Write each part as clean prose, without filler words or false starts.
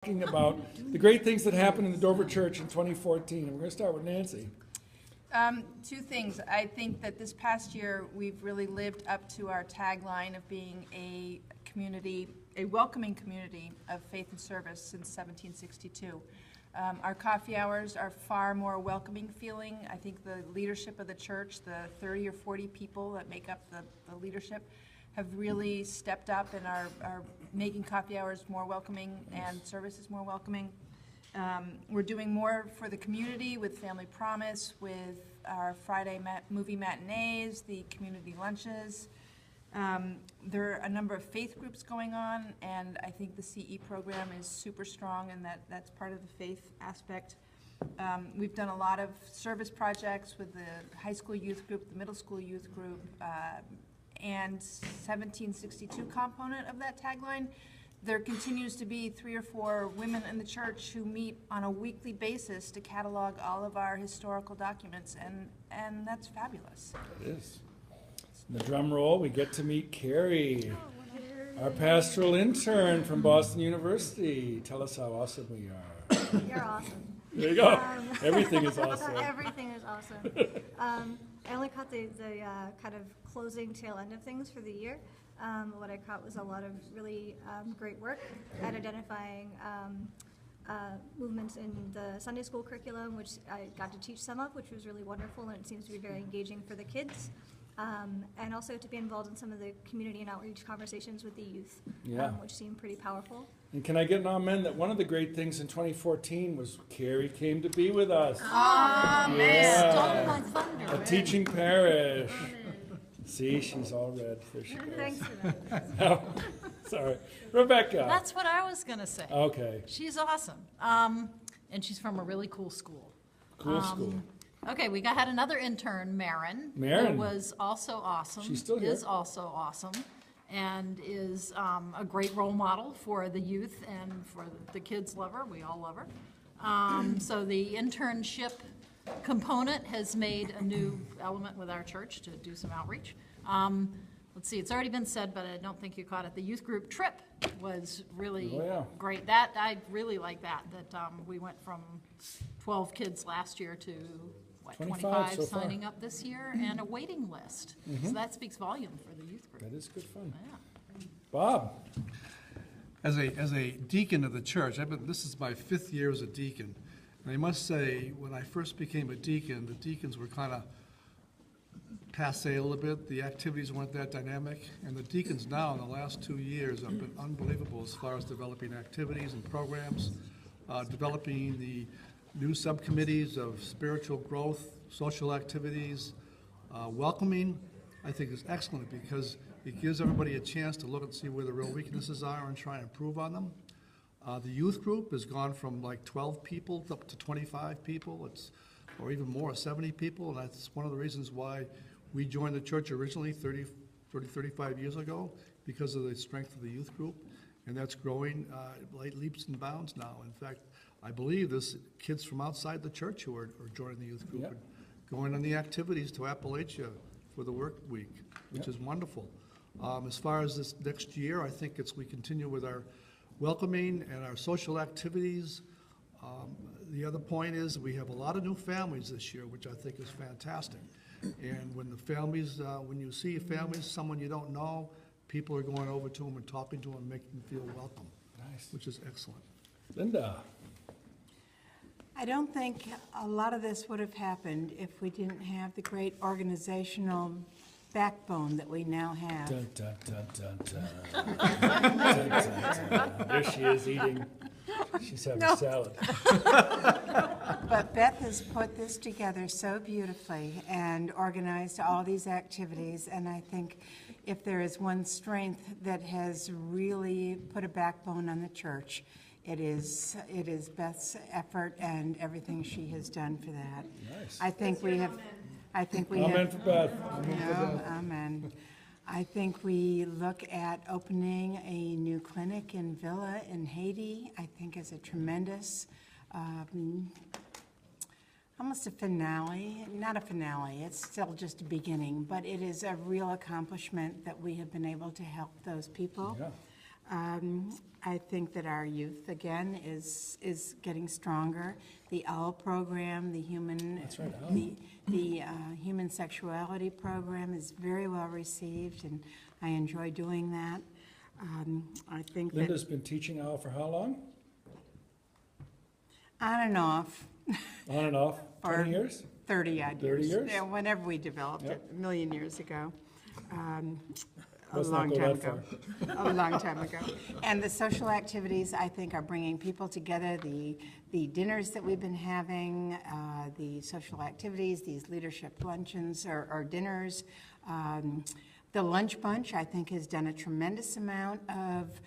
Talking about the great things that happened in the Dover Church in 2014. And we're going to start with Nancy. Two things. I think that this past year we've really lived up to our tagline of being a community, a welcoming community of faith and service since 1762. Our coffee hours are far more welcoming feeling. I think the leadership of the church, the 30 or 40 people that make up the leadership, have really stepped up and are making coffee hours more welcoming and services more welcoming. We're doing more for the community with Family Promise, with our Friday movie matinees, the community lunches. There are a number of faith groups going on, and I think the CE program is super strong, and that's part of the faith aspect. We've done a lot of service projects with the high school youth group, the middle school youth group, and 1762 component of that tagline. There continues to be 3 or 4 women in the church who meet on a weekly basis to catalog all of our historical documents, and that's fabulous. It is. In the drum roll, we get to meet Carrie, our pastoral intern from Boston University. Tell us how awesome we are. You're awesome. There you go. Everything is awesome. Everything is awesome. I only caught the kind of closing tail end of things for the year. What I caught was a lot of really great work at identifying movements in the Sunday school curriculum, which I got to teach some of, which was really wonderful, and it seems to be very engaging for the kids. And also to be involved in some of the community and outreach conversations with the youth, which seemed pretty powerful. And can I get an amen that one of the great things in 2014 was Carrie came to be with us. Man, stole my thunder. A teaching parish. See, she's all red. There she goes. Thanks for that. Oh, sorry. Rebecca. That's what I was going to say. Okay. She's awesome. And she's from a really cool school. Cool school. Okay, we had another intern, Marin. Marin. Who was also awesome. She's still here. Is also awesome. And is a great role model for the youth and for the kids love her. We all love her. So the internship component has made a new element with our church to do some outreach. Let's see, it's already been said, but I don't think you caught it. The youth group trip was really great. That I really like that we went from 12 kids last year to 25 so signing up this year, and a waiting list. So that speaks volume for the youth group. That is good fun. Yeah. Bob. As a deacon of the church, this is my 5th year as a deacon. And I must say, when I first became a deacon, the deacons were kind of passé a little bit. The activities weren't that dynamic. And the deacons now, in the last 2 years, have been unbelievable as far as developing activities and programs, developing the new subcommittees of spiritual growth, social activities. Welcoming, I think, is excellent because it gives everybody a chance to look and see where the real weaknesses are and try and improve on them. The youth group has gone from like 12 people up to 25 people, or even more, 70 people, and that's one of the reasons why we joined the church originally 35 years ago, because of the strength of the youth group, and that's growing leaps and bounds now. In fact, I believe there's kids from outside the church who are joining the youth group and going on the activities to Appalachia for the work week, which is wonderful. As far as this next year, I think we continue with our welcoming and our social activities. The other point is we have a lot of new families this year, which I think is fantastic. And when the families, when you see families, someone you don't know, people are going over to them and talking to them, making them feel welcome. Nice. Which is excellent. Linda. I don't think a lot of this would have happened if we didn't have the great organizational backbone that we now have. Dun, dun, dun, dun, dun. Dun, dun, dun. There she is eating. She's having salad. But Beth has put this together so beautifully and organized all these activities, and I think if there is one strength that has really put a backbone on the church, it is Beth's effort and everything she has done for that. Nice. I think we have. Amen for Beth. Amen. I think we look at opening a new clinic in Villa in Haiti. I think is a tremendous, almost a finale. Not a finale. It's still just a beginning, but it is a real accomplishment that we have been able to help those people. Yeah. I think that our youth, again, is getting stronger. The OWL program, the human, That's right, OWL. the human sexuality program is very well received, and I enjoy doing that. I think that Linda's been teaching OWL for how long? on and off, On and off, For 20 years? 30 odd 30 years. years? Yeah, whenever we developed it, Yep. a million years ago. A Let's not long go time that ago. A long time ago. And the social activities, I think, are bringing people together. The dinners that we've been having, the social activities, these leadership luncheons or dinners. The Lunch Bunch, I think, has done a tremendous amount of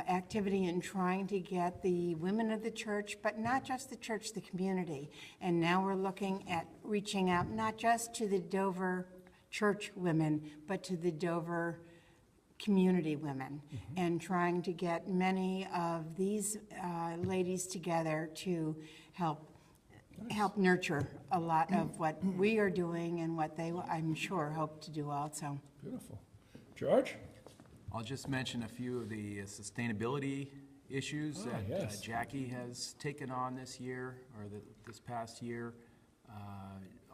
activity in trying to get the women of the church, but not just the church, the community. And now we're looking at reaching out not just to the Dover church women, but to the Dover community women, and trying to get many of these ladies together to help nurture a lot of what we are doing and what they, I'm sure, hope to do also. Beautiful. George? I'll just mention a few of the sustainability issues that yes. Jackie has taken on this year, or this past year.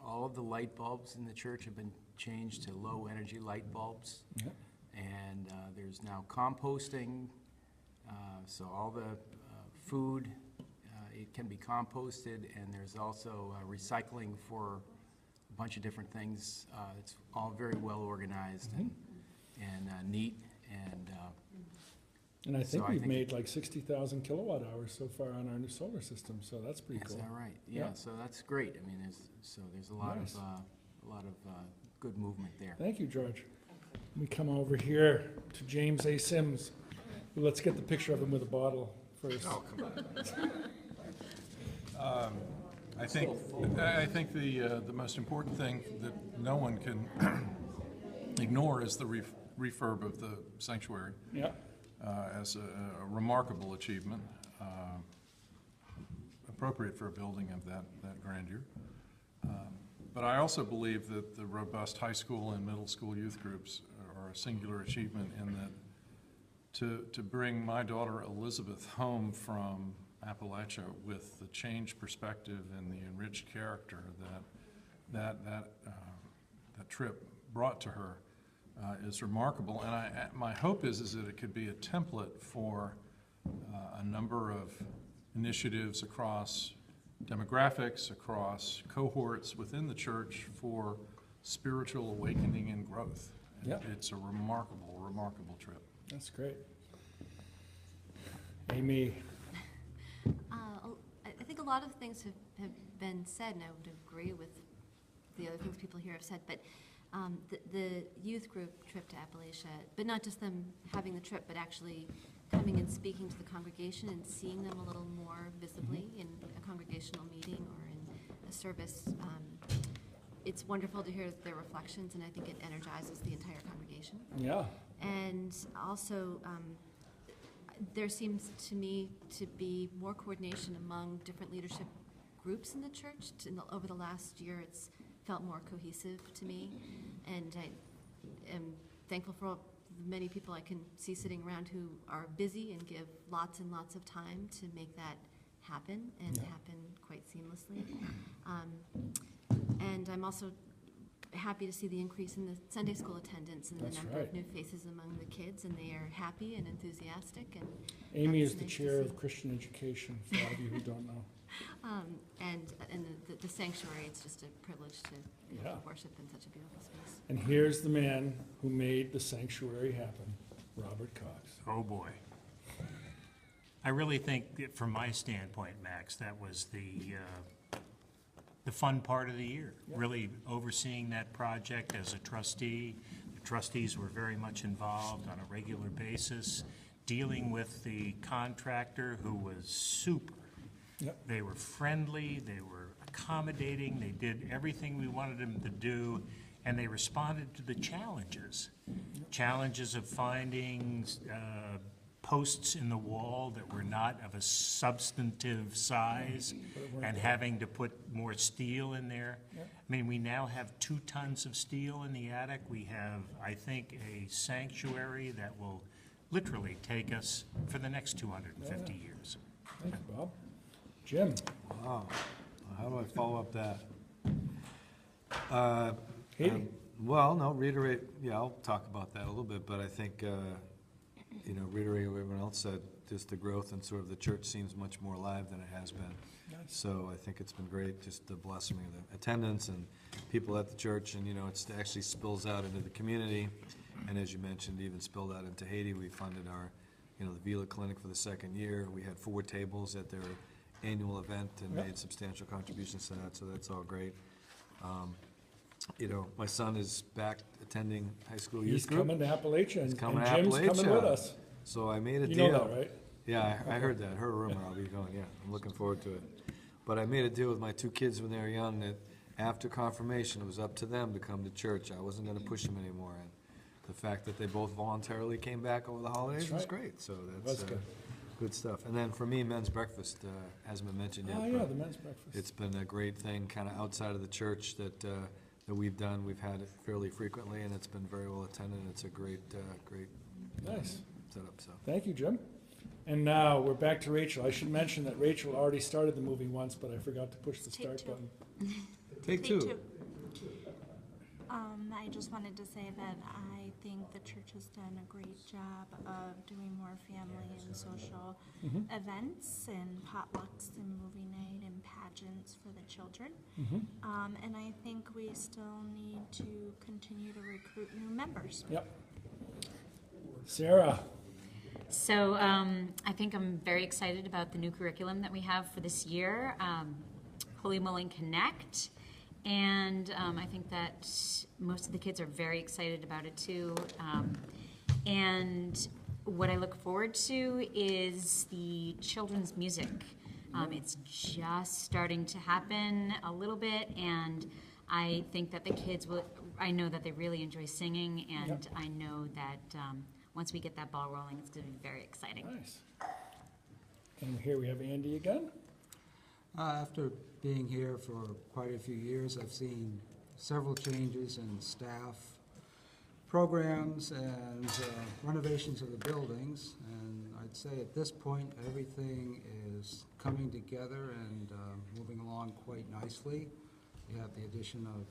All of the light bulbs in the church have been changed to low-energy light bulbs. Yeah. And there's now composting, so all the food, it can be composted, and there's also recycling for a bunch of different things. It's all very well organized and neat, And I think So I we've think made like 60,000 kilowatt hours so far on our new solar system, so that's pretty is cool. that right? Yeah. Yeah, so that's great. I mean, there's a lot Nice. of good movement there. Thank you, George. We come over here to James A. Sims. Let's get the picture of him with a bottle first. I think the most important thing that no one can ignore is the refurb of the sanctuary Yeah, as a remarkable achievement, appropriate for a building of that grandeur. But I also believe that the robust high school and middle school youth groups are a singular achievement in that to bring my daughter Elizabeth home from Appalachia with the changed perspective and the enriched character that trip brought to her is remarkable. And my hope is that it could be a template for a number of initiatives across demographics, across cohorts within the church for spiritual awakening and growth. Yep. It's a remarkable, remarkable trip. that's great. Amy, I think a lot of things have been said, and I would agree with the other things people here have said, but the youth group trip to Appalachia, but not just them having the trip, but actually coming and speaking to the congregation and seeing them a little more visibly in a congregational meeting or in a service. It's wonderful to hear their reflections, and I think it energizes the entire congregation. yeah, And also, there seems to me to be more coordination among different leadership groups in the church. Over the last year, it's felt more cohesive to me, and I am thankful for the many people I can see sitting around who are busy and give lots and lots of time to make that happen, and happen quite seamlessly. And I'm also happy to see the increase in the Sunday school attendance and That's the number right. of new faces among the kids, and they are happy and enthusiastic. And Amy that's is the nice to chair see. of Christian education, for all of you who don't know. And the sanctuary, it's just a privilege to be able Yeah. to worship in such a beautiful space. And here's the man who made the sanctuary happen, Robert Cox. Oh, boy. I really think, that from my standpoint, Max, that was the fun part of the year, really overseeing that project as a trustee. The trustees were very much involved on a regular basis, dealing with the contractor, who was super. Yep. They were friendly, they were accommodating, they did everything we wanted them to do, and they responded to the challenges. Challenges of finding posts in the wall that were not of a substantive size and having to put more steel in there. I mean, we now have 2 tons of steel in the attic. We have, I think, a sanctuary that will literally take us for the next 250 years. Thank you, Bob. Jim? Wow, how do I follow up that? Katie? Well, no, reiterate, yeah, I'll talk about that a little bit, but I think, reiterate what everyone else said, just the growth and sort of the church seems much more alive than it has been. Nice. So I think it's been great, just the blessing of the attendance and people at the church, and, it's actually spills out into the community. And as you mentioned, even spilled out into Haiti. We funded our, the Vila Clinic for the second year. We had 4 tables at their annual event and made substantial contributions to that, so that's all great. My son is back attending high school youth He's group. coming to Appalachia, He's and coming to Jim's coming Appalachia. with us. So I made a You deal. know that, right? Yeah, I heard that. Heard a rumor. I'll be going. Yeah, I'm looking forward to it. But I made a deal with my 2 kids when they were young that after confirmation, it was up to them to come to church. I wasn't going to push them anymore. And the fact that they both voluntarily came back over the holidays was right. great. So that's good. good stuff. And then for me, men's breakfast hasn't been mentioned yet. Oh, yeah, but the men's breakfast. it's been a great thing, kind of outside of the church that we've done. We've had it fairly frequently, and it's been very well attended. It's a great Nice. setup. So. Thank you, Jim. And now we're back to Rachel. I should mention that Rachel already started the movie once, but I forgot to push the start two. button. Take 2. I just wanted to say that I think the church has done a great job of doing more family and social events and potlucks and movie night and pageants for the children. And I think we still need to continue to recruit new members. Yep. Sarah? So I think I'm very excited about the new curriculum that we have for this year, Holy Mulling Connect. And I think that most of the kids are very excited about it too. And what I look forward to is the children's music. It's just starting to happen a little bit, and I think that the kids will, I know that they really enjoy singing, and I know that once we get that ball rolling, it's going to be very exciting. Nice. And here we have Andy again. After being here for quite a few years, I've seen several changes in staff, programs, and renovations of the buildings. And I'd say at this point, everything is coming together and moving along quite nicely. We have the addition of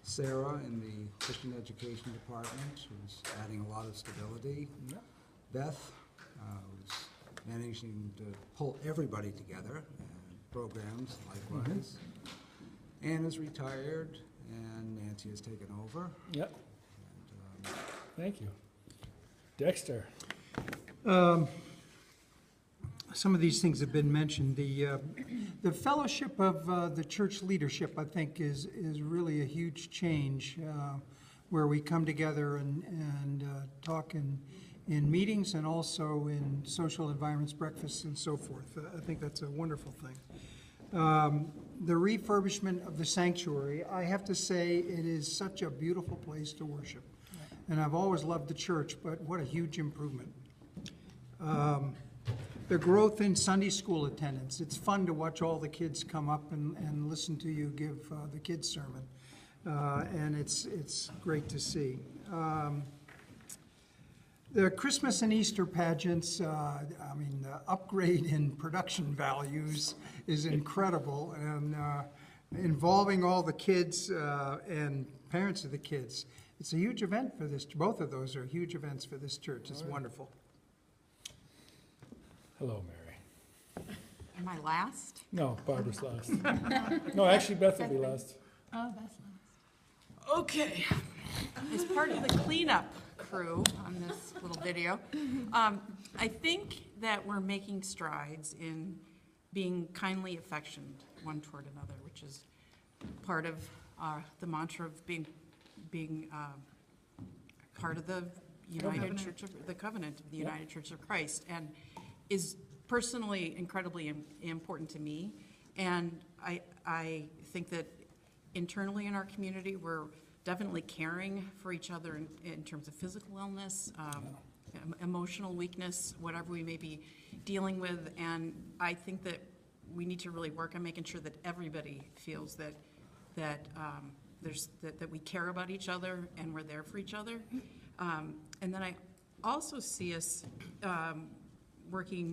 Sarah in the Christian Education Department, who's adding a lot of stability. Beth, who's managing to pull everybody together. Programs likewise. Anna's retired, and Nancy has taken over. Yep. Thank you. Dexter? Some of these things have been mentioned. The fellowship of the church leadership, I think, is really a huge change, where we come together and talk in meetings and also in social environments, breakfasts, and so forth. I think that's a wonderful thing. The refurbishment of the sanctuary, I have to say, it is such a beautiful place to worship. And I've always loved the church, but what a huge improvement. The growth in Sunday school attendance. It's fun to watch all the kids come up and listen to you give the kids' sermon. And it's great to see. The Christmas and Easter pageants, the upgrade in production values is incredible, and involving all the kids and parents of the kids. It's a huge event for this. Both of those are huge events for this church. It's wonderful. Hello, Mary. Am I last? No, Barbara's last. No, actually, Beth will be last. Oh, that's nice. Okay. As part of the cleanup crew on this little video, I think that we're making strides in being kindly affectioned one toward another, which is part of the mantra of being part of the United Church of the Covenant of the United Church of Christ, and is personally incredibly important to me. And I think that internally in our community, we're definitely caring for each other in terms of physical illness, emotional weakness, whatever we may be dealing with. And I think that we need to really work on making sure that everybody feels that we care about each other and we're there for each other. And then also see us working